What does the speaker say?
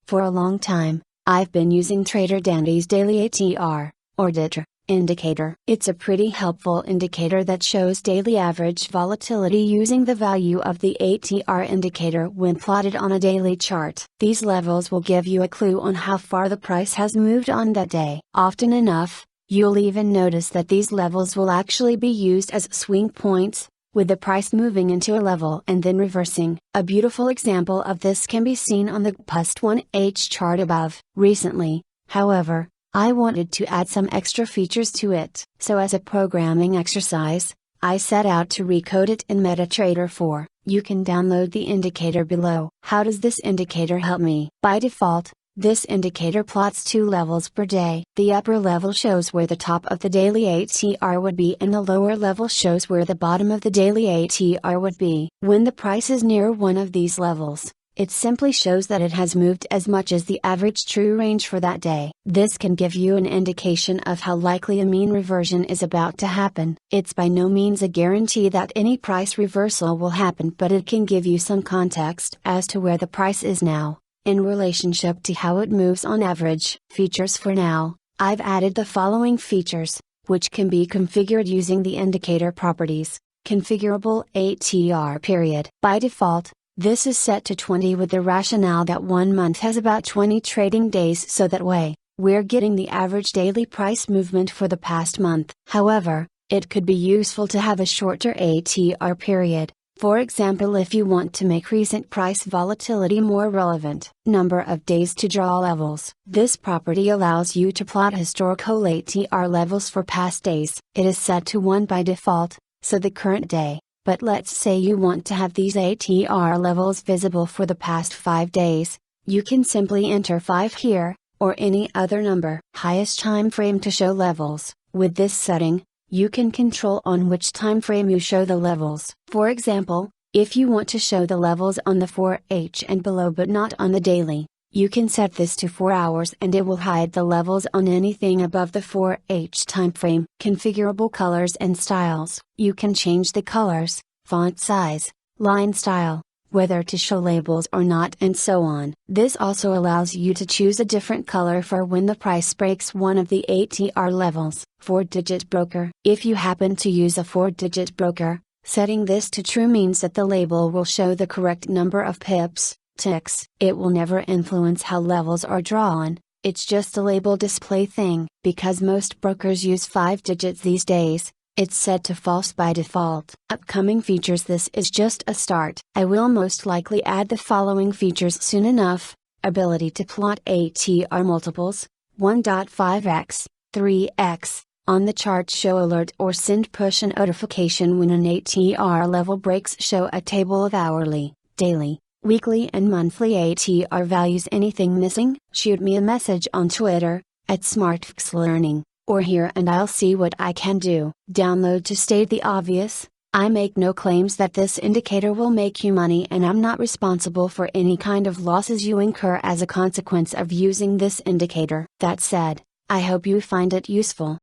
For a long time, I've been using Trader Dandy's daily ATR, or Atr Indicator. It's a pretty helpful indicator that shows daily average volatility using the value of the ATR indicator when plotted on a daily chart. These levels will give you a clue on how far the price has moved on that day. Often enough, you'll even notice that these levels will actually be used as swing points, with the price moving into a level and then reversing. A beautiful example of this can be seen on the +1H chart above. Recently, however, I wanted to add some extra features to it. So as a programming exercise, I set out to recode it in MetaTrader 4. You can download the indicator below. How does this indicator help me? By default, this indicator plots 2 levels per day. The upper level shows where the top of the daily ATR would be and the lower level shows where the bottom of the daily ATR would be. When the price is near one of these levels, it simply shows that it has moved as much as the average true range for that day. This can give you an indication of how likely a mean reversion is about to happen. It's by no means a guarantee that any price reversal will happen, but it can give you some context as to where the price is now, in relationship to how it moves on average. Features for now, I've added the following features, which can be configured using the indicator properties. Configurable ATR period. By default, this is set to 20 with the rationale that 1 month has about 20 trading days, so that way, we're getting the average daily price movement for the past month. However, it could be useful to have a shorter ATR period, for example if you want to make recent price volatility more relevant. Number of days to draw levels. This property allows you to plot historical ATR levels for past days. It is set to 1 by default, so the current day. But let's say you want to have these ATR levels visible for the past 5 days, you can simply enter 5 here, or any other number. Highest time frame to show levels. With this setting, you can control on which time frame you show the levels. For example, if you want to show the levels on the 4H and below but not on the daily, you can set this to 4 hours and it will hide the levels on anything above the 4H timeframe. Configurable colors and styles. You can change the colors, font size, line style, whether to show labels or not, and so on. This also allows you to choose a different color for when the price breaks one of the ATR levels. 4-digit broker. If you happen to use a 4-digit broker, setting this to true means that the label will show the correct number of pips, ticks. It will never influence how levels are drawn, it's just a label display thing. Because most brokers use 5 digits these days, it's set to false by default. Upcoming features. This is just a start. I will most likely add the following features soon enough. Ability to plot ATR multiples, 1.5x, 3x, on the chart. Show alert or send push notification when an ATR level breaks. Show a table of hourly, daily, weekly and monthly ATR values. Anything missing? Shoot me a message on Twitter, @SmartFoxLearning, or here and I'll see what I can do. Download. To state the obvious, I make no claims that this indicator will make you money, and I'm not responsible for any kind of losses you incur as a consequence of using this indicator. That said, I hope you find it useful.